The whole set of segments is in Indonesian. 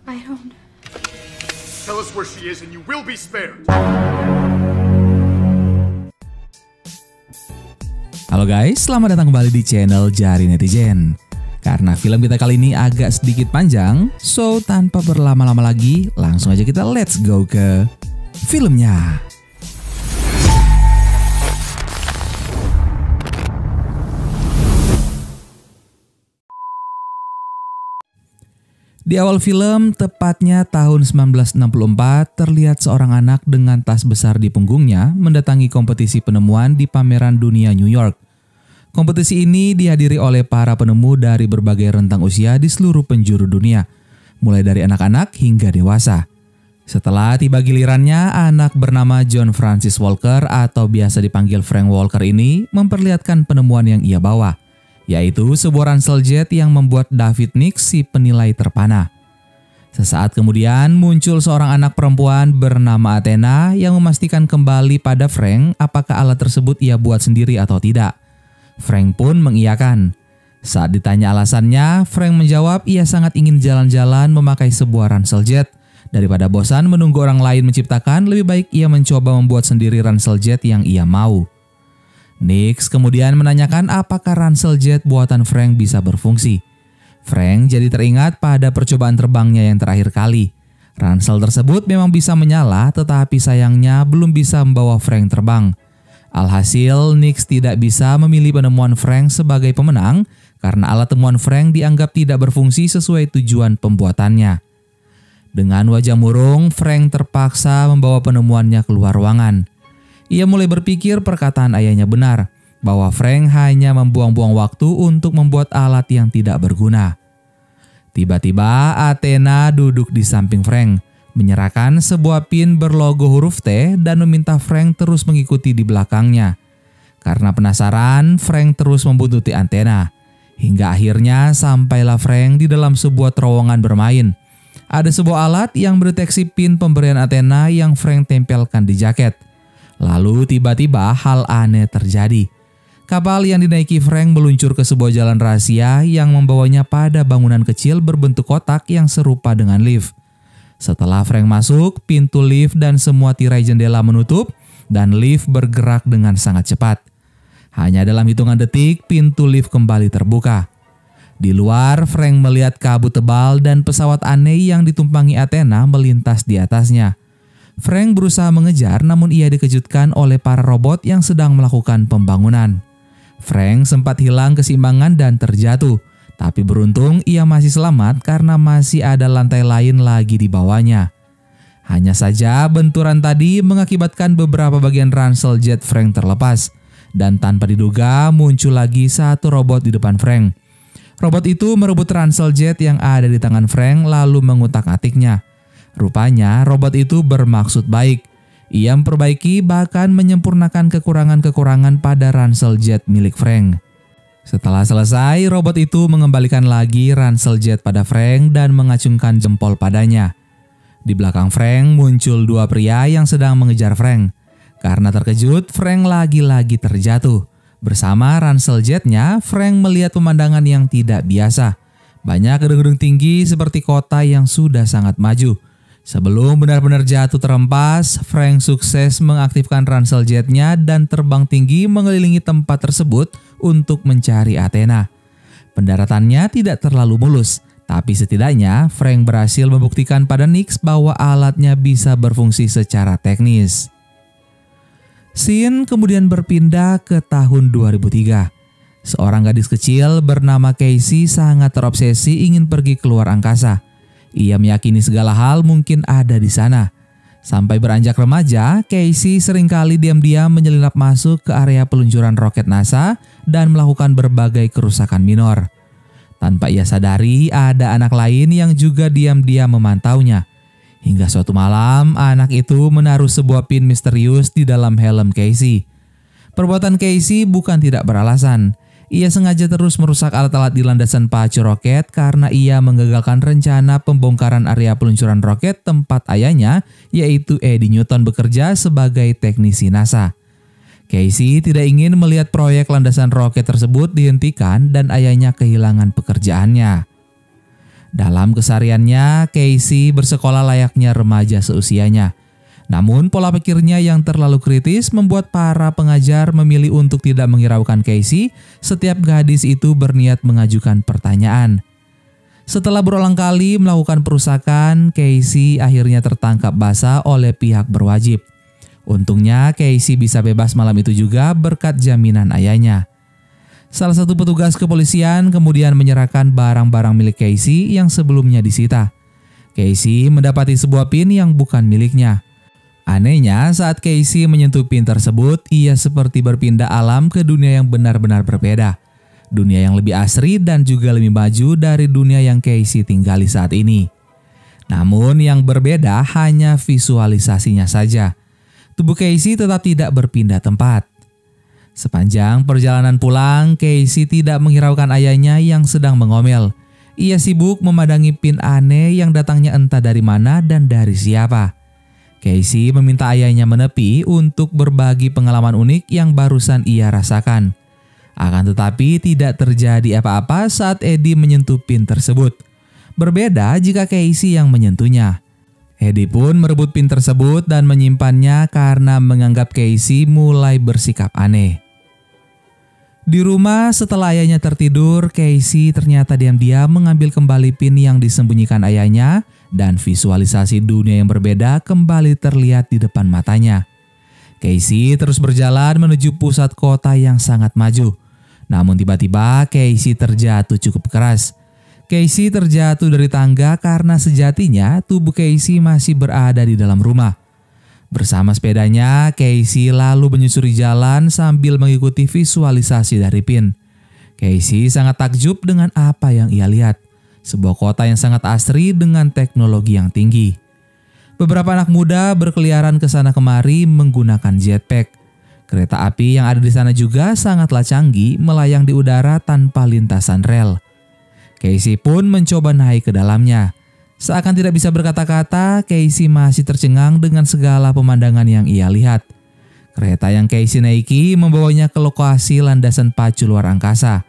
I don't... Tell us where she is and you will be spared. Halo guys, selamat datang kembali di channel Jari Netizen. Karena film kita kali ini agak sedikit panjang, so tanpa berlama-lama lagi, langsung aja kita let's go ke filmnya. Di awal film, tepatnya tahun 1964, terlihat seorang anak dengan tas besar di punggungnya mendatangi kompetisi penemuan di pameran dunia New York. Kompetisi ini dihadiri oleh para penemu dari berbagai rentang usia di seluruh penjuru dunia, mulai dari anak-anak hingga dewasa. Setelah tiba gilirannya, anak bernama John Francis Walker atau biasa dipanggil Frank Walker ini memperlihatkan penemuan yang ia bawa, yaitu sebuah ransel jet yang membuat David Nix si penilai terpana. Sesaat kemudian muncul seorang anak perempuan bernama Athena yang memastikan kembali pada Frank apakah alat tersebut ia buat sendiri atau tidak. Frank pun mengiyakan. Saat ditanya alasannya, Frank menjawab ia sangat ingin jalan-jalan memakai sebuah ransel jet. Daripada bosan menunggu orang lain menciptakan, lebih baik ia mencoba membuat sendiri ransel jet yang ia mau. Nix kemudian menanyakan apakah ransel jet buatan Frank bisa berfungsi. Frank jadi teringat pada percobaan terbangnya yang terakhir kali. Ransel tersebut memang bisa menyala, tetapi sayangnya belum bisa membawa Frank terbang. Alhasil, Nix tidak bisa memilih penemuan Frank sebagai pemenang karena alat temuan Frank dianggap tidak berfungsi sesuai tujuan pembuatannya. Dengan wajah murung, Frank terpaksa membawa penemuannya keluar ruangan. Ia mulai berpikir perkataan ayahnya benar, bahwa Frank hanya membuang-buang waktu untuk membuat alat yang tidak berguna. Tiba-tiba Athena duduk di samping Frank, menyerahkan sebuah pin berlogo huruf T dan meminta Frank terus mengikuti di belakangnya. Karena penasaran, Frank terus membuntuti Athena. Hingga akhirnya sampailah Frank di dalam sebuah terowongan bermain. Ada sebuah alat yang mendeteksi pin pemberian Athena yang Frank tempelkan di jaket. Lalu tiba-tiba hal aneh terjadi. Kapal yang dinaiki Frank meluncur ke sebuah jalan rahasia yang membawanya pada bangunan kecil berbentuk kotak yang serupa dengan lift. Setelah Frank masuk, pintu lift dan semua tirai jendela menutup dan lift bergerak dengan sangat cepat. Hanya dalam hitungan detik, pintu lift kembali terbuka. Di luar, Frank melihat kabut tebal dan pesawat aneh yang ditumpangi Athena melintas di atasnya. Frank berusaha mengejar namun ia dikejutkan oleh para robot yang sedang melakukan pembangunan. Frank sempat hilang keseimbangan dan terjatuh, tapi beruntung ia masih selamat karena masih ada lantai lain lagi di bawahnya. Hanya saja benturan tadi mengakibatkan beberapa bagian ransel jet Frank terlepas, dan tanpa diduga muncul lagi satu robot di depan Frank. Robot itu merebut ransel jet yang ada di tangan Frank lalu mengutak-atiknya. Rupanya robot itu bermaksud baik. Ia memperbaiki bahkan menyempurnakan kekurangan-kekurangan pada ransel jet milik Frank. Setelah selesai, robot itu mengembalikan lagi ransel jet pada Frank dan mengacungkan jempol padanya. Di belakang Frank muncul dua pria yang sedang mengejar Frank. Karena terkejut, Frank lagi-lagi terjatuh. Bersama ransel jetnya, Frank melihat pemandangan yang tidak biasa. Banyak gedung-gedung tinggi seperti kota yang sudah sangat maju. Sebelum benar-benar jatuh terhempas, Frank sukses mengaktifkan ransel jetnya dan terbang tinggi mengelilingi tempat tersebut untuk mencari Athena. Pendaratannya tidak terlalu mulus, tapi setidaknya Frank berhasil membuktikan pada Nix bahwa alatnya bisa berfungsi secara teknis. Scene kemudian berpindah ke tahun 2003. Seorang gadis kecil bernama Casey sangat terobsesi ingin pergi keluar angkasa. Ia meyakini segala hal mungkin ada di sana. Sampai beranjak remaja, Casey seringkali diam-diam menyelinap masuk ke area peluncuran roket NASA dan melakukan berbagai kerusakan minor. Tanpa ia sadari, ada anak lain yang juga diam-diam memantaunya. Hingga suatu malam, anak itu menaruh sebuah pin misterius di dalam helm Casey. Perbuatan Casey bukan tidak beralasan. Ia sengaja terus merusak alat-alat di landasan pacu roket karena ia menggagalkan rencana pembongkaran area peluncuran roket tempat ayahnya, yaitu Eddie Newton, bekerja sebagai teknisi NASA. Casey tidak ingin melihat proyek landasan roket tersebut dihentikan dan ayahnya kehilangan pekerjaannya. Dalam kesehariannya, Casey bersekolah layaknya remaja seusianya. Namun pola pikirnya yang terlalu kritis membuat para pengajar memilih untuk tidak menghiraukan Casey setiap gadis itu berniat mengajukan pertanyaan. Setelah berulang kali melakukan perusakan, Casey akhirnya tertangkap basah oleh pihak berwajib. Untungnya Casey bisa bebas malam itu juga berkat jaminan ayahnya. Salah satu petugas kepolisian kemudian menyerahkan barang-barang milik Casey yang sebelumnya disita. Casey mendapati sebuah pin yang bukan miliknya. Anehnya, saat Casey menyentuh pin tersebut, ia seperti berpindah alam ke dunia yang benar-benar berbeda. Dunia yang lebih asri dan juga lebih maju dari dunia yang Casey tinggali saat ini. Namun yang berbeda hanya visualisasinya saja. Tubuh Casey tetap tidak berpindah tempat. Sepanjang perjalanan pulang, Casey tidak menghiraukan ayahnya yang sedang mengomel. Ia sibuk memandangi pin aneh yang datangnya entah dari mana dan dari siapa. Casey meminta ayahnya menepi untuk berbagi pengalaman unik yang barusan ia rasakan. Akan tetapi tidak terjadi apa-apa saat Eddie menyentuh pin tersebut. Berbeda jika Casey yang menyentuhnya. Eddie pun merebut pin tersebut dan menyimpannya karena menganggap Casey mulai bersikap aneh. Di rumah setelah ayahnya tertidur, Casey ternyata diam-diam mengambil kembali pin yang disembunyikan ayahnya dan visualisasi dunia yang berbeda kembali terlihat di depan matanya. Casey terus berjalan menuju pusat kota yang sangat maju. Namun tiba-tiba Casey terjatuh cukup keras. Casey terjatuh dari tangga karena sejatinya tubuh Casey masih berada di dalam rumah. Bersama sepedanya, Casey lalu menyusuri jalan sambil mengikuti visualisasi dari pin. Casey sangat takjub dengan apa yang ia lihat. Sebuah kota yang sangat asri dengan teknologi yang tinggi. Beberapa anak muda berkeliaran ke sana kemari menggunakan jetpack. Kereta api yang ada di sana juga sangatlah canggih, melayang di udara tanpa lintasan rel. Casey pun mencoba naik ke dalamnya. Seakan tidak bisa berkata-kata, Casey masih tercengang dengan segala pemandangan yang ia lihat. Kereta yang Casey naiki membawanya ke lokasi landasan pacu luar angkasa.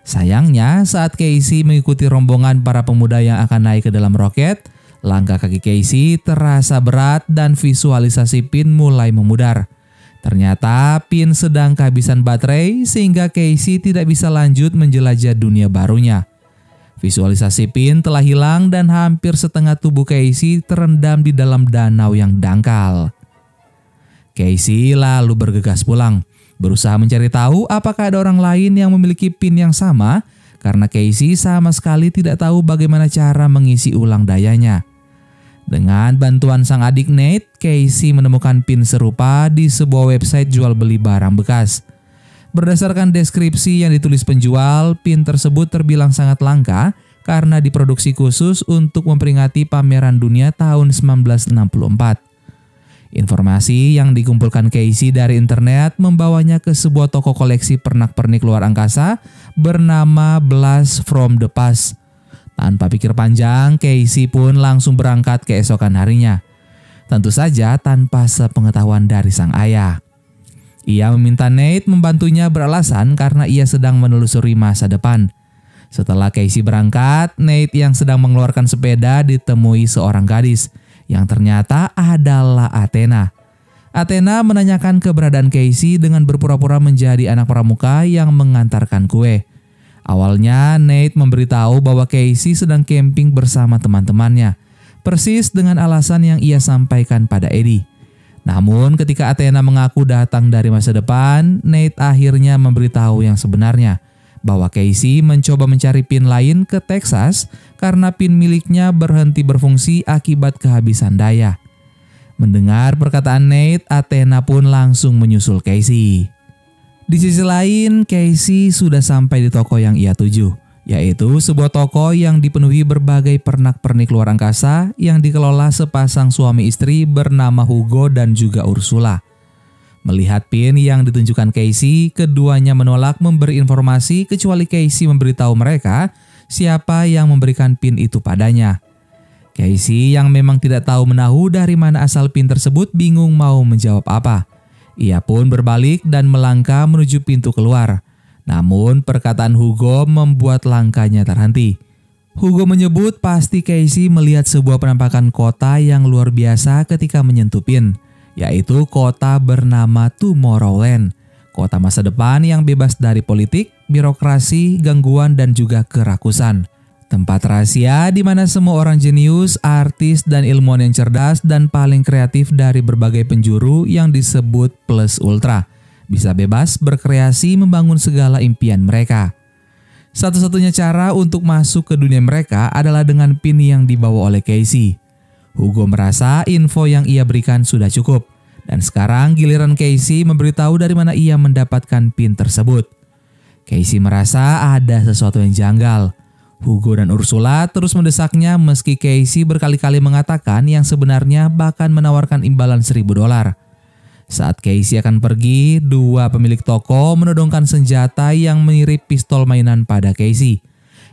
Sayangnya, saat Casey mengikuti rombongan para pemuda yang akan naik ke dalam roket, langkah kaki Casey terasa berat dan visualisasi pin mulai memudar. Ternyata pin sedang kehabisan baterai sehingga Casey tidak bisa lanjut menjelajah dunia barunya. Visualisasi pin telah hilang dan hampir setengah tubuh Casey terendam di dalam danau yang dangkal. Casey lalu bergegas pulang, berusaha mencari tahu apakah ada orang lain yang memiliki pin yang sama, karena Casey sama sekali tidak tahu bagaimana cara mengisi ulang dayanya. Dengan bantuan sang adik Nate, Casey menemukan pin serupa di sebuah website jual beli barang bekas. Berdasarkan deskripsi yang ditulis penjual, pin tersebut terbilang sangat langka karena diproduksi khusus untuk memperingati pameran dunia tahun 1964. Informasi yang dikumpulkan Casey dari internet membawanya ke sebuah toko koleksi pernak-pernik luar angkasa bernama Blast from the Past. Tanpa pikir panjang, Casey pun langsung berangkat keesokan harinya. Tentu saja tanpa sepengetahuan dari sang ayah. Ia meminta Nate membantunya beralasan karena ia sedang menelusuri masa depan. Setelah Casey berangkat, Nate yang sedang mengeluarkan sepeda ditemui seorang gadis yang ternyata adalah Athena. Athena menanyakan keberadaan Casey dengan berpura-pura menjadi anak pramuka yang mengantarkan kue. Awalnya Nate memberitahu bahwa Casey sedang camping bersama teman-temannya, persis dengan alasan yang ia sampaikan pada Eddie. Namun ketika Athena mengaku datang dari masa depan, Nate akhirnya memberitahu yang sebenarnya, bahwa Casey mencoba mencari pin lain ke Texas karena pin miliknya berhenti berfungsi akibat kehabisan daya. Mendengar perkataan Nate, Athena pun langsung menyusul Casey. Di sisi lain, Casey sudah sampai di toko yang ia tuju, yaitu sebuah toko yang dipenuhi berbagai pernak-pernik luar angkasa yang dikelola sepasang suami istri bernama Hugo dan juga Ursula. Melihat pin yang ditunjukkan Casey, keduanya menolak memberi informasi kecuali Casey memberitahu mereka siapa yang memberikan pin itu padanya. Casey yang memang tidak tahu menahu dari mana asal pin tersebut bingung mau menjawab apa. Ia pun berbalik dan melangkah menuju pintu keluar. Namun perkataan Hugo membuat langkahnya terhenti. Hugo menyebut pasti Casey melihat sebuah penampakan kota yang luar biasa ketika menyentuh Pin, yaitu kota bernama Tomorrowland, kota masa depan yang bebas dari politik, birokrasi, gangguan, dan juga kerakusan. Tempat rahasia di mana semua orang jenius, artis, dan ilmuwan yang cerdas dan paling kreatif dari berbagai penjuru yang disebut plus ultra bisa bebas berkreasi membangun segala impian mereka. Satu-satunya cara untuk masuk ke dunia mereka adalah dengan PIN yang dibawa oleh Casey. Hugo merasa info yang ia berikan sudah cukup, dan sekarang giliran Casey memberitahu dari mana ia mendapatkan PIN tersebut. Casey merasa ada sesuatu yang janggal. Hugo dan Ursula terus mendesaknya meski Casey berkali-kali mengatakan yang sebenarnya bahkan menawarkan imbalan $1.000. Saat Casey akan pergi, dua pemilik toko menodongkan senjata yang mirip pistol mainan pada Casey,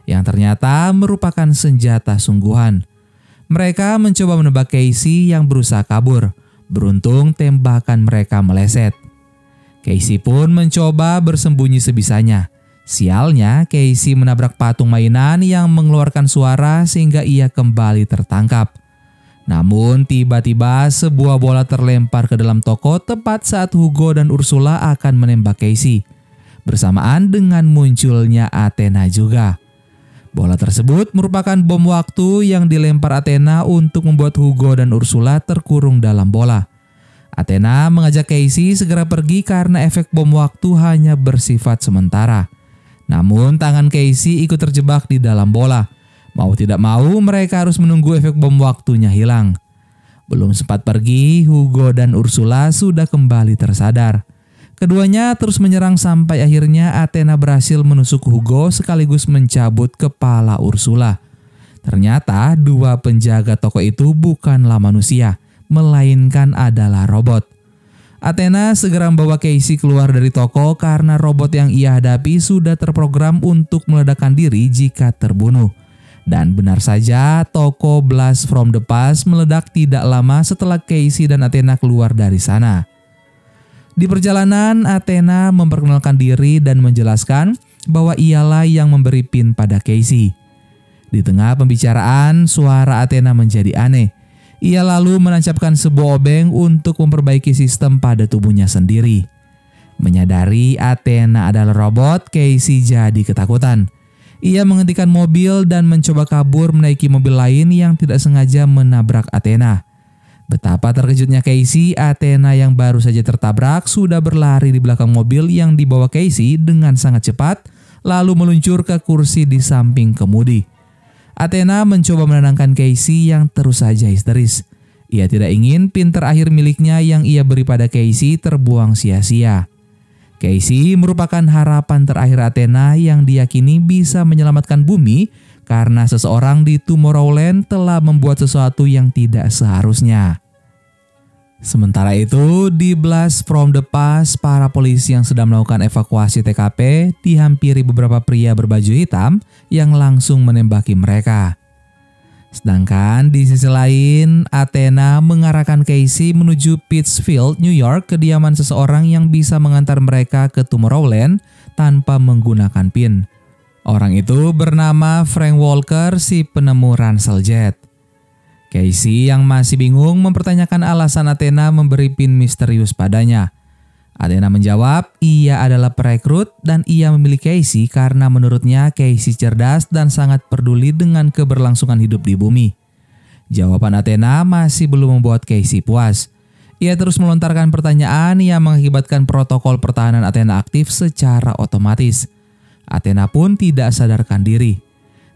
yang ternyata merupakan senjata sungguhan. Mereka mencoba menebak Casey yang berusaha kabur. Beruntung tembakan mereka meleset. Casey pun mencoba bersembunyi sebisanya. Sialnya, Casey menabrak patung mainan yang mengeluarkan suara sehingga ia kembali tertangkap. Namun tiba-tiba sebuah bola terlempar ke dalam toko tepat saat Hugo dan Ursula akan menembak Casey. Bersamaan dengan munculnya Athena juga. Bola tersebut merupakan bom waktu yang dilempar Athena untuk membuat Hugo dan Ursula terkurung dalam bola. Athena mengajak Casey segera pergi karena efek bom waktu hanya bersifat sementara. Namun tangan Casey ikut terjebak di dalam bola. Mau tidak mau mereka harus menunggu efek bom waktunya hilang. Belum sempat pergi, Hugo dan Ursula sudah kembali tersadar. Keduanya terus menyerang sampai akhirnya Athena berhasil menusuk Hugo sekaligus mencabut kepala Ursula. Ternyata dua penjaga toko itu bukanlah manusia, melainkan adalah robot. Athena segera membawa Casey keluar dari toko karena robot yang ia hadapi sudah terprogram untuk meledakkan diri jika terbunuh. Dan benar saja, toko Blast from the Past meledak tidak lama setelah Casey dan Athena keluar dari sana. Di perjalanan, Athena memperkenalkan diri dan menjelaskan bahwa ialah yang memberi PIN pada Casey. Di tengah pembicaraan, suara Athena menjadi aneh. Ia lalu menancapkan sebuah obeng untuk memperbaiki sistem pada tubuhnya sendiri. Menyadari Athena adalah robot, Casey jadi ketakutan. Ia menghentikan mobil dan mencoba kabur menaiki mobil lain yang tidak sengaja menabrak Athena. Betapa terkejutnya Casey, Athena yang baru saja tertabrak sudah berlari di belakang mobil yang dibawa Casey dengan sangat cepat, lalu meluncur ke kursi di samping kemudi. Athena mencoba menenangkan Casey yang terus saja histeris. Ia tidak ingin PIN terakhir miliknya yang ia beri pada Casey terbuang sia-sia. Casey merupakan harapan terakhir Athena yang diyakini bisa menyelamatkan bumi karena seseorang di Tomorrowland telah membuat sesuatu yang tidak seharusnya. Sementara itu, di Blast from the Past, para polisi yang sedang melakukan evakuasi TKP dihampiri beberapa pria berbaju hitam yang langsung menembaki mereka. Sedangkan di sisi lain, Athena mengarahkan Casey menuju Pittsfield, New York, kediaman seseorang yang bisa mengantar mereka ke Tomorrowland tanpa menggunakan PIN. Orang itu bernama Frank Walker, si penemu ransel jet. Casey yang masih bingung mempertanyakan alasan Athena memberi PIN misterius padanya. Athena menjawab ia adalah perekrut dan ia memilih Casey karena menurutnya Casey cerdas dan sangat peduli dengan keberlangsungan hidup di bumi. Jawaban Athena masih belum membuat Casey puas. Ia terus melontarkan pertanyaan yang mengakibatkan protokol pertahanan Athena aktif secara otomatis. Athena pun tidak sadarkan diri.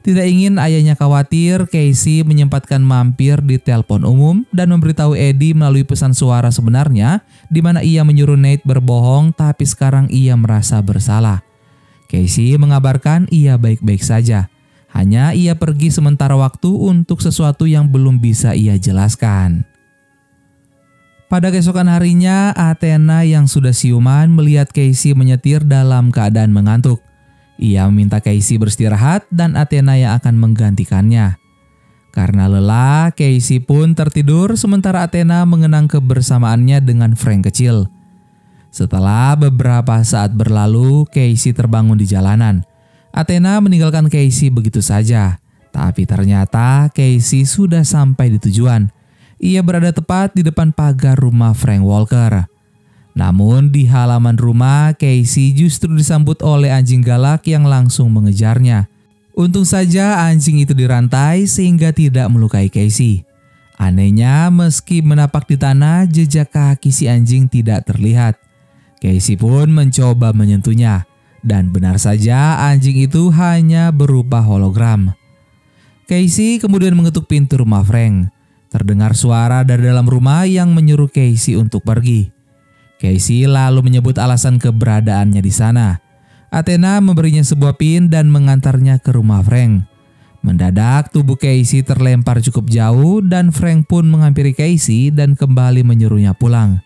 Tidak ingin ayahnya khawatir, Casey menyempatkan mampir di telepon umum dan memberitahu Eddie melalui pesan suara sebenarnya di mana ia menyuruh Nate berbohong tapi sekarang ia merasa bersalah. Casey mengabarkan ia baik-baik saja. Hanya ia pergi sementara waktu untuk sesuatu yang belum bisa ia jelaskan. Pada keesokan harinya, Athena yang sudah siuman melihat Casey menyetir dalam keadaan mengantuk. Ia meminta Casey beristirahat dan Athena yang akan menggantikannya. Karena lelah, Casey pun tertidur sementara Athena mengenang kebersamaannya dengan Frank kecil. Setelah beberapa saat berlalu, Casey terbangun di jalanan. Athena meninggalkan Casey begitu saja. Tapi ternyata Casey sudah sampai di tujuan. Ia berada tepat di depan pagar rumah Frank Walker. Namun di halaman rumah, Casey justru disambut oleh anjing galak yang langsung mengejarnya. Untung saja anjing itu dirantai sehingga tidak melukai Casey. Anehnya, meski menapak di tanah, jejak kaki si anjing tidak terlihat. Casey pun mencoba menyentuhnya. Dan benar saja anjing itu hanya berupa hologram. Casey kemudian mengetuk pintu rumah Frank. Terdengar suara dari dalam rumah yang menyuruh Casey untuk pergi. Casey lalu menyebut alasan keberadaannya di sana. Athena memberinya sebuah pin dan mengantarnya ke rumah Frank. Mendadak tubuh Casey terlempar cukup jauh dan Frank pun menghampiri Casey dan kembali menyuruhnya pulang.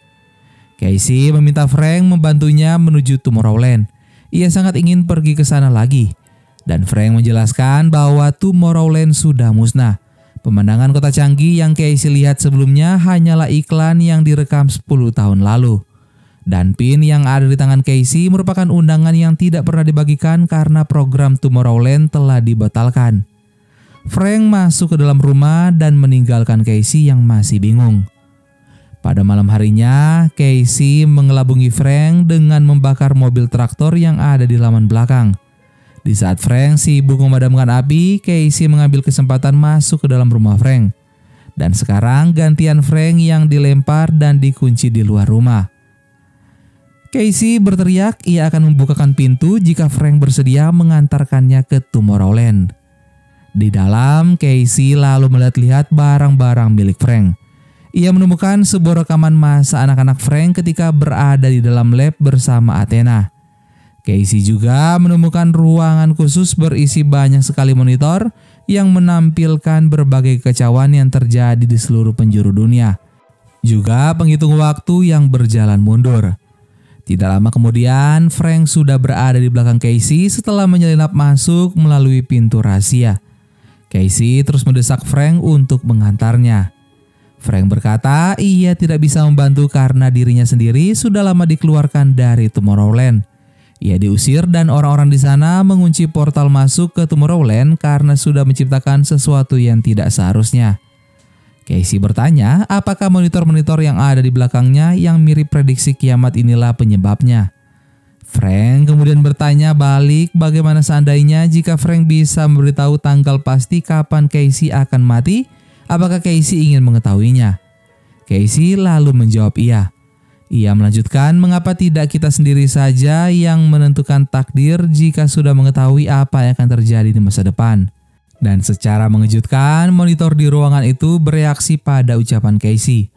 Casey meminta Frank membantunya menuju Tomorrowland. Ia sangat ingin pergi ke sana lagi. Dan Frank menjelaskan bahwa Tomorrowland sudah musnah. Pemandangan kota canggih yang Casey lihat sebelumnya hanyalah iklan yang direkam 10 tahun lalu. Dan pin yang ada di tangan Casey merupakan undangan yang tidak pernah dibagikan karena program Tomorrowland telah dibatalkan. Frank masuk ke dalam rumah dan meninggalkan Casey yang masih bingung. Pada malam harinya, Casey mengelabungi Frank dengan membakar mobil traktor yang ada di halaman belakang. Di saat Frank sibuk memadamkan api, Casey mengambil kesempatan masuk ke dalam rumah Frank. Dan sekarang gantian Frank yang dilempar dan dikunci di luar rumah. Casey berteriak ia akan membukakan pintu jika Frank bersedia mengantarkannya ke Tomorrowland. Di dalam, Casey lalu melihat-lihat barang-barang milik Frank. Ia menemukan sebuah rekaman masa anak-anak Frank ketika berada di dalam lab bersama Athena. Casey juga menemukan ruangan khusus berisi banyak sekali monitor yang menampilkan berbagai kekacauan yang terjadi di seluruh penjuru dunia. Juga penghitung waktu yang berjalan mundur. Tidak lama kemudian, Frank sudah berada di belakang Casey setelah menyelinap masuk melalui pintu rahasia. Casey terus mendesak Frank untuk mengantarnya. Frank berkata ia tidak bisa membantu karena dirinya sendiri sudah lama dikeluarkan dari Tomorrowland. Ia diusir dan orang-orang di sana mengunci portal masuk ke Tomorrowland karena sudah menciptakan sesuatu yang tidak seharusnya. Casey bertanya apakah monitor-monitor yang ada di belakangnya yang mirip prediksi kiamat inilah penyebabnya. Frank kemudian bertanya balik bagaimana seandainya jika Frank bisa memberitahu tanggal pasti kapan Casey akan mati, apakah Casey ingin mengetahuinya? Casey lalu menjawab iya. Ia melanjutkan, mengapa tidak kita sendiri saja yang menentukan takdir jika sudah mengetahui apa yang akan terjadi di masa depan. Dan secara mengejutkan, monitor di ruangan itu bereaksi pada ucapan Casey.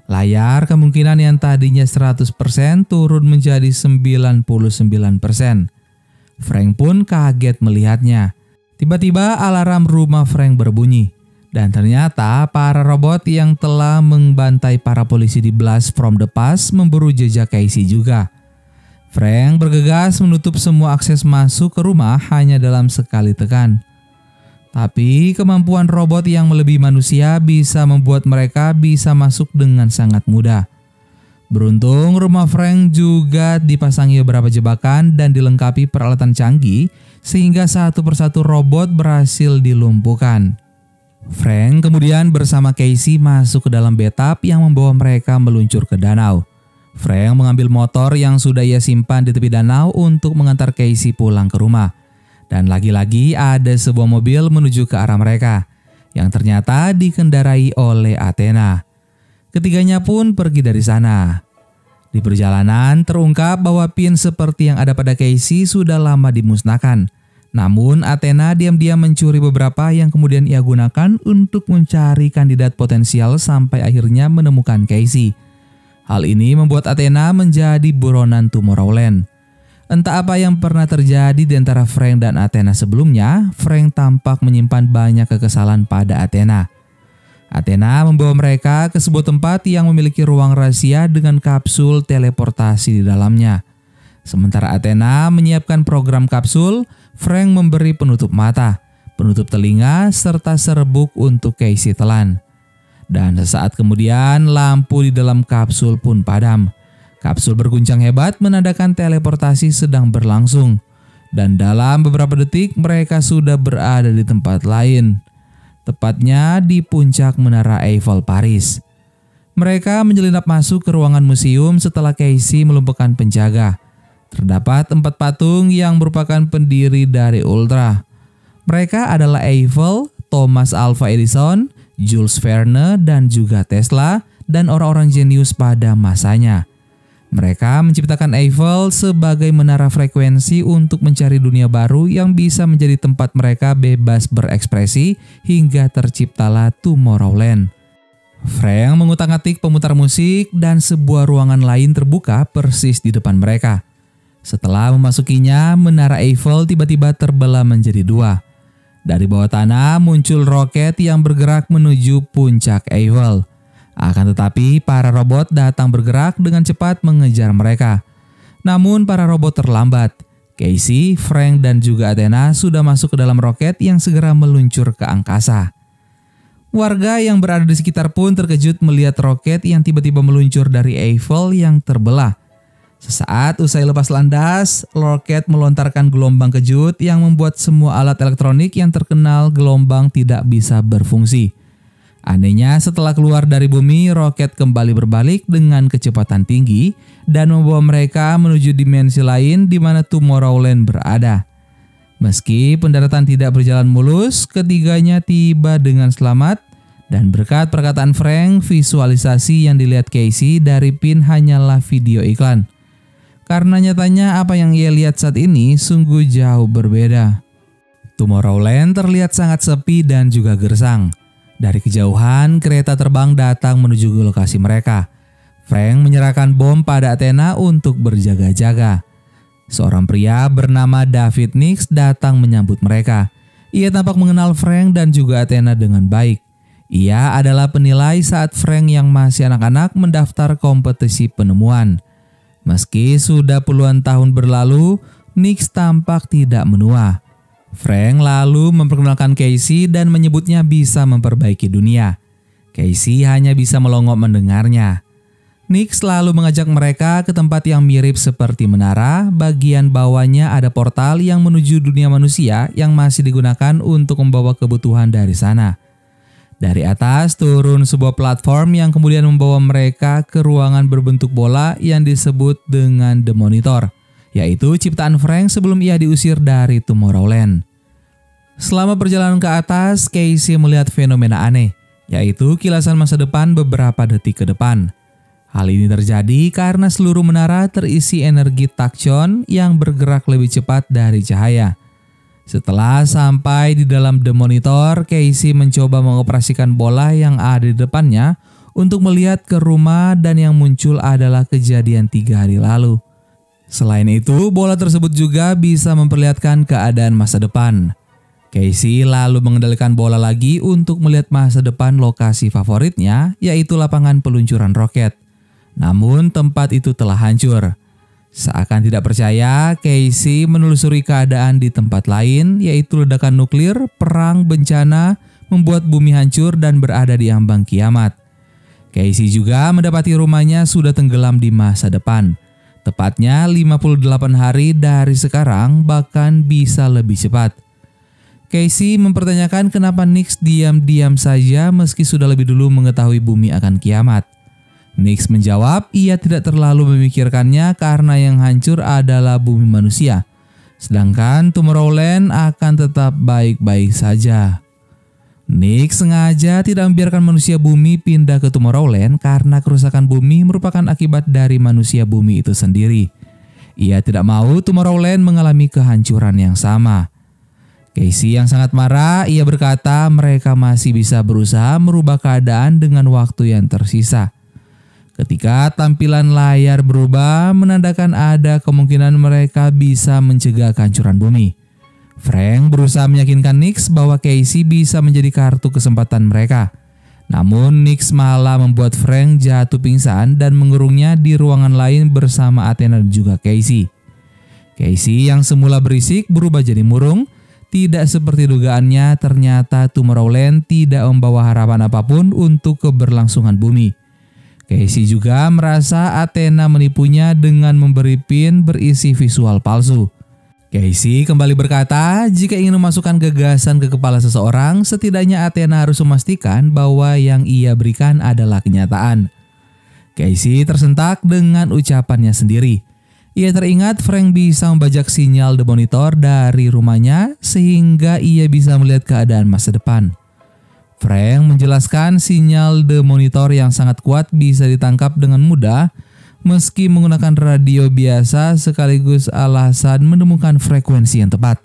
Layar kemungkinan yang tadinya 100% turun menjadi 99%. Frank pun kaget melihatnya. Tiba-tiba alarm rumah Frank berbunyi. Dan ternyata para robot yang telah membantai para polisi di Blast from the Past memburu jejak Casey juga. Frank bergegas menutup semua akses masuk ke rumah hanya dalam sekali tekan. Tapi kemampuan robot yang melebihi manusia bisa membuat mereka bisa masuk dengan sangat mudah. Beruntung rumah Frank juga dipasangi beberapa jebakan dan dilengkapi peralatan canggih sehingga satu persatu robot berhasil dilumpuhkan. Frank kemudian bersama Casey masuk ke dalam bathtub yang membawa mereka meluncur ke danau. Frank mengambil motor yang sudah ia simpan di tepi danau untuk mengantar Casey pulang ke rumah. Dan lagi-lagi ada sebuah mobil menuju ke arah mereka, yang ternyata dikendarai oleh Athena. Ketiganya pun pergi dari sana. Di perjalanan terungkap bahwa pin seperti yang ada pada Casey sudah lama dimusnahkan. Namun Athena diam-diam mencuri beberapa yang kemudian ia gunakan untuk mencari kandidat potensial sampai akhirnya menemukan Casey. Hal ini membuat Athena menjadi buronan Tomorrowland. Entah apa yang pernah terjadi di antara Frank dan Athena sebelumnya, Frank tampak menyimpan banyak kekesalan pada Athena. Athena membawa mereka ke sebuah tempat yang memiliki ruang rahasia dengan kapsul teleportasi di dalamnya. Sementara Athena menyiapkan program kapsul, Frank memberi penutup mata, penutup telinga, serta serbuk untuk Casey telan. Dan sesaat kemudian lampu di dalam kapsul pun padam. Kapsul berguncang hebat menandakan teleportasi sedang berlangsung. Dan dalam beberapa detik mereka sudah berada di tempat lain, tepatnya di puncak Menara Eiffel Paris. Mereka menyelinap masuk ke ruangan museum setelah Casey melumpuhkan penjaga. Terdapat 4 patung yang merupakan pendiri dari Ultra. Mereka adalah Eiffel, Thomas Alva Edison, Jules Verne, dan juga Tesla, dan orang-orang jenius pada masanya. Mereka menciptakan Eiffel sebagai menara frekuensi untuk mencari dunia baru yang bisa menjadi tempat mereka bebas berekspresi hingga terciptalah Tomorrowland. Frank mengutak-atik pemutar musik dan sebuah ruangan lain terbuka persis di depan mereka. Setelah memasukinya, menara Eiffel tiba-tiba terbelah menjadi 2. Dari bawah tanah muncul roket yang bergerak menuju puncak Eiffel. Akan tetapi para robot datang bergerak dengan cepat mengejar mereka. Namun para robot terlambat. Casey, Frank, dan juga Athena sudah masuk ke dalam roket yang segera meluncur ke angkasa. Warga yang berada di sekitar pun terkejut melihat roket yang tiba-tiba meluncur dari Eiffel yang terbelah. Sesaat usai lepas landas, roket melontarkan gelombang kejut yang membuat semua alat elektronik yang terkenal gelombang tidak bisa berfungsi. Anehnya, setelah keluar dari bumi, roket kembali berbalik dengan kecepatan tinggi dan membawa mereka menuju dimensi lain di mana Tomorrowland berada. Meski pendaratan tidak berjalan mulus, ketiganya tiba dengan selamat dan berkat perkataan Frank, visualisasi yang dilihat Casey dari pin hanyalah video iklan. Karena nyatanya apa yang ia lihat saat ini sungguh jauh berbeda. Tomorrowland terlihat sangat sepi dan juga gersang. Dari kejauhan, kereta terbang datang menuju ke lokasi mereka. Frank menyerahkan bom pada Athena untuk berjaga-jaga. Seorang pria bernama David Nix datang menyambut mereka. Ia tampak mengenal Frank dan juga Athena dengan baik. Ia adalah penilai saat Frank yang masih anak-anak mendaftar kompetisi penemuan. Meski sudah puluhan tahun berlalu, Nix tampak tidak menua. Frank lalu memperkenalkan Casey dan menyebutnya bisa memperbaiki dunia. Casey hanya bisa melongo mendengarnya. Nix lalu mengajak mereka ke tempat yang mirip seperti menara. Bagian bawahnya ada portal yang menuju dunia manusia yang masih digunakan untuk membawa kebutuhan dari sana. Dari atas turun sebuah platform yang kemudian membawa mereka ke ruangan berbentuk bola yang disebut dengan The Monitor, yaitu ciptaan Frank sebelum ia diusir dari Tomorrowland. Selama perjalanan ke atas, Casey melihat fenomena aneh, yaitu kilasan masa depan beberapa detik ke depan. Hal ini terjadi karena seluruh menara terisi energi taktion yang bergerak lebih cepat dari cahaya. Setelah sampai di dalam The Monitor, Casey mencoba mengoperasikan bola yang ada di depannya untuk melihat ke rumah dan yang muncul adalah kejadian 3 hari lalu. Selain itu, bola tersebut juga bisa memperlihatkan keadaan masa depan. Casey lalu mengendalikan bola lagi untuk melihat masa depan lokasi favoritnya, yaitu lapangan peluncuran roket. Namun tempat itu telah hancur. Seakan tidak percaya, Casey menelusuri keadaan di tempat lain, yaitu ledakan nuklir, perang, bencana, membuat bumi hancur dan berada di ambang kiamat. Casey juga mendapati rumahnya sudah tenggelam di masa depan. Tepatnya 58 hari dari sekarang, bahkan bisa lebih cepat. Casey mempertanyakan kenapa Nix diam-diam saja meski sudah lebih dulu mengetahui bumi akan kiamat. Nix menjawab ia tidak terlalu memikirkannya karena yang hancur adalah bumi manusia. Sedangkan Tomorrowland akan tetap baik-baik saja. Nix sengaja tidak membiarkan manusia bumi pindah ke Tomorrowland karena kerusakan bumi merupakan akibat dari manusia bumi itu sendiri. Ia tidak mau Tomorrowland mengalami kehancuran yang sama. Casey yang sangat marah, ia berkata mereka masih bisa berusaha merubah keadaan dengan waktu yang tersisa. Ketika tampilan layar berubah, menandakan ada kemungkinan mereka bisa mencegah kehancuran bumi. Frank berusaha meyakinkan Nix bahwa Casey bisa menjadi kartu kesempatan mereka. Namun Nix malah membuat Frank jatuh pingsan dan mengurungnya di ruangan lain bersama Athena dan juga Casey. Casey yang semula berisik berubah jadi murung. Tidak seperti dugaannya, ternyata Tomorrowland tidak membawa harapan apapun untuk keberlangsungan bumi. Casey juga merasa Athena menipunya dengan memberi pin berisi visual palsu. Casey kembali berkata, jika ingin memasukkan gagasan ke kepala seseorang, setidaknya Athena harus memastikan bahwa yang ia berikan adalah kenyataan. Casey tersentak dengan ucapannya sendiri. Ia teringat Frank bisa membajak sinyal demonitor dari rumahnya sehingga ia bisa melihat keadaan masa depan. Frank menjelaskan sinyal demonitor yang sangat kuat bisa ditangkap dengan mudah meski menggunakan radio biasa, sekaligus alasan menemukan frekuensi yang tepat.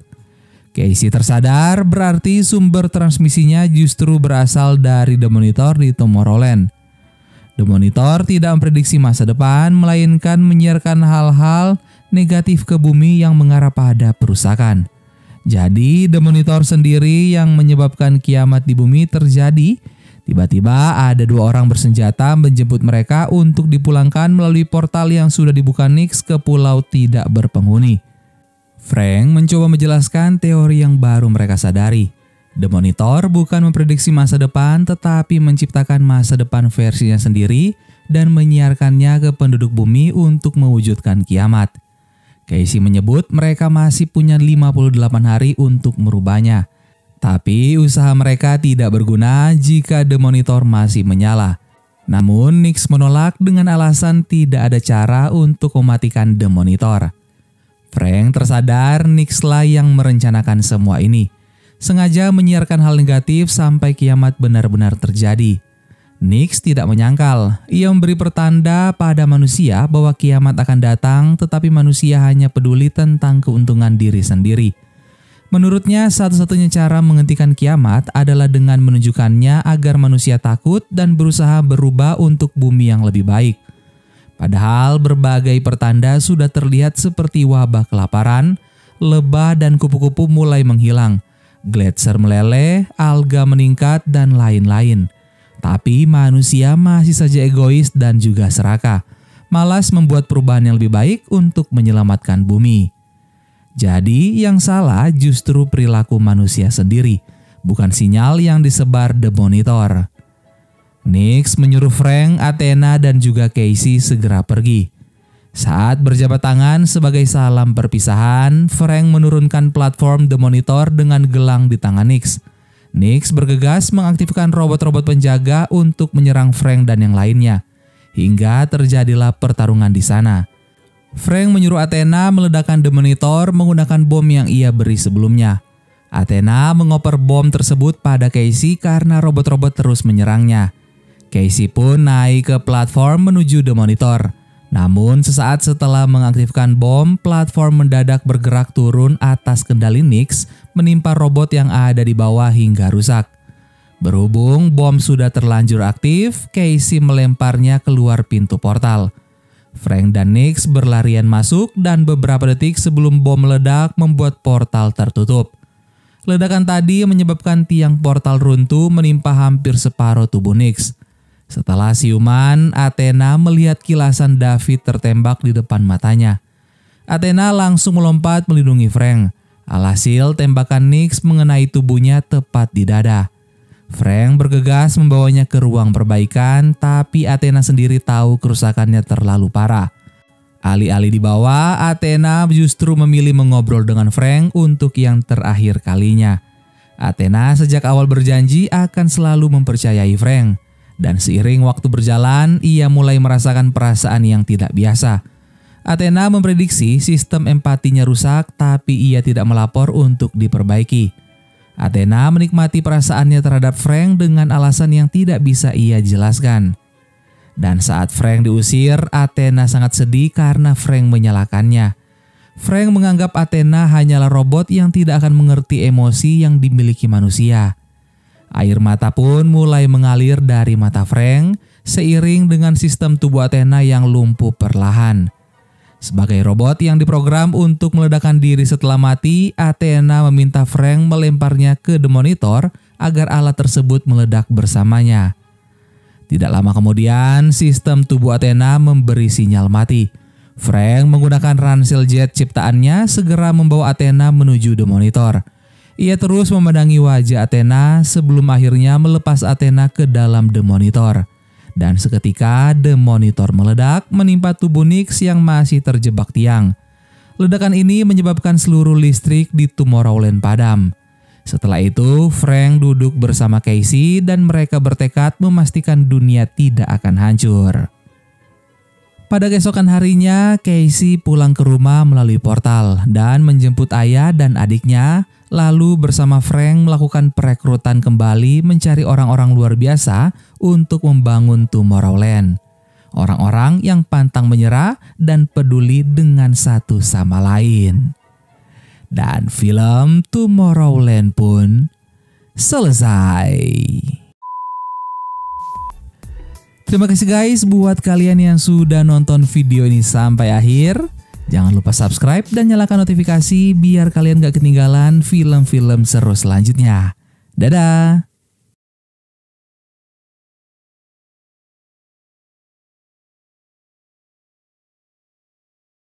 Casey tersadar berarti sumber transmisinya justru berasal dari demonitor di Tomorrowland. Demonitor tidak memprediksi masa depan, melainkan menyiarkan hal-hal negatif ke bumi yang mengarah pada perusakan. Jadi demonitor sendiri yang menyebabkan kiamat di bumi terjadi. Tiba-tiba ada 2 orang bersenjata menjemput mereka untuk dipulangkan melalui portal yang sudah dibuka Nix ke pulau tidak berpenghuni. Frank mencoba menjelaskan teori yang baru mereka sadari. Demonitor bukan memprediksi masa depan tetapi menciptakan masa depan versinya sendiri dan menyiarkannya ke penduduk bumi untuk mewujudkan kiamat. Casey menyebut mereka masih punya 58 hari untuk merubahnya. Tapi usaha mereka tidak berguna jika demonitor masih menyala. Namun Nix menolak dengan alasan tidak ada cara untuk mematikan demonitor. Frank tersadar Nix-lah yang merencanakan semua ini. Sengaja menyiarkan hal negatif sampai kiamat benar-benar terjadi. Nix tidak menyangkal. Ia memberi pertanda pada manusia bahwa kiamat akan datang, tetapi manusia hanya peduli tentang keuntungan diri sendiri. Menurutnya, satu-satunya cara menghentikan kiamat adalah dengan menunjukkannya agar manusia takut dan berusaha berubah untuk bumi yang lebih baik. Padahal berbagai pertanda sudah terlihat seperti wabah kelaparan, lebah dan kupu-kupu mulai menghilang, gletser meleleh, alga meningkat, dan lain-lain. Tapi manusia masih saja egois dan juga serakah, malas membuat perubahan yang lebih baik untuk menyelamatkan bumi. Jadi yang salah justru perilaku manusia sendiri, bukan sinyal yang disebar demonitor. Nix menyuruh Frank, Athena, dan juga Casey segera pergi. Saat berjabat tangan sebagai salam perpisahan, Frank menurunkan platform demonitor dengan gelang di tangan Nix. Nix bergegas mengaktifkan robot-robot penjaga untuk menyerang Frank dan yang lainnya, hingga terjadilah pertarungan di sana. Frank menyuruh Athena meledakkan demonitor menggunakan bom yang ia beri sebelumnya. Athena mengoper bom tersebut pada Casey karena robot-robot terus menyerangnya. Casey pun naik ke platform menuju demonitor. Namun sesaat setelah mengaktifkan bom, platform mendadak bergerak turun atas kendali Nix, menimpa robot yang ada di bawah hingga rusak. Berhubung bom sudah terlanjur aktif, Casey melemparnya keluar pintu portal. Frank dan Nix berlarian masuk dan beberapa detik sebelum bom meledak membuat portal tertutup. Ledakan tadi menyebabkan tiang portal runtuh menimpa hampir separuh tubuh Nix. Setelah siuman, Athena melihat kilasan David tertembak di depan matanya. Athena langsung melompat melindungi Frank. Alhasil tembakan Nix mengenai tubuhnya tepat di dada. Frank bergegas membawanya ke ruang perbaikan, tapi Athena sendiri tahu kerusakannya terlalu parah. Alih-alih dibawa, Athena justru memilih mengobrol dengan Frank untuk yang terakhir kalinya. Athena sejak awal berjanji akan selalu mempercayai Frank. Dan seiring waktu berjalan, ia mulai merasakan perasaan yang tidak biasa. Athena memprediksi sistem empatinya rusak, tapi ia tidak melapor untuk diperbaiki. Athena menikmati perasaannya terhadap Frank dengan alasan yang tidak bisa ia jelaskan. Dan saat Frank diusir, Athena sangat sedih karena Frank menyalahkannya. Frank menganggap Athena hanyalah robot yang tidak akan mengerti emosi yang dimiliki manusia. Air mata pun mulai mengalir dari mata Frank seiring dengan sistem tubuh Athena yang lumpuh perlahan. Sebagai robot yang diprogram untuk meledakkan diri setelah mati, Athena meminta Frank melemparnya ke demonitor agar alat tersebut meledak bersamanya. Tidak lama kemudian, sistem tubuh Athena memberi sinyal mati. Frank menggunakan ransel jet ciptaannya segera membawa Athena menuju demonitor. Ia terus memandangi wajah Athena sebelum akhirnya melepas Athena ke dalam demonitor. Dan seketika demonitor meledak menimpa tubuh Nix yang masih terjebak tiang. Ledakan ini menyebabkan seluruh listrik di Tomorrowland padam. Setelah itu, Frank duduk bersama Casey dan mereka bertekad memastikan dunia tidak akan hancur. Pada keesokan harinya, Casey pulang ke rumah melalui portal dan menjemput ayah dan adiknya, lalu bersama Frank melakukan perekrutan kembali mencari orang-orang luar biasa untuk membangun Tomorrowland. Orang-orang yang pantang menyerah dan peduli dengan satu sama lain. Dan film Tomorrowland pun selesai. Terima kasih guys buat kalian yang sudah nonton video ini sampai akhir. Jangan lupa subscribe dan nyalakan notifikasi biar kalian gak ketinggalan film-film seru selanjutnya. Dadah!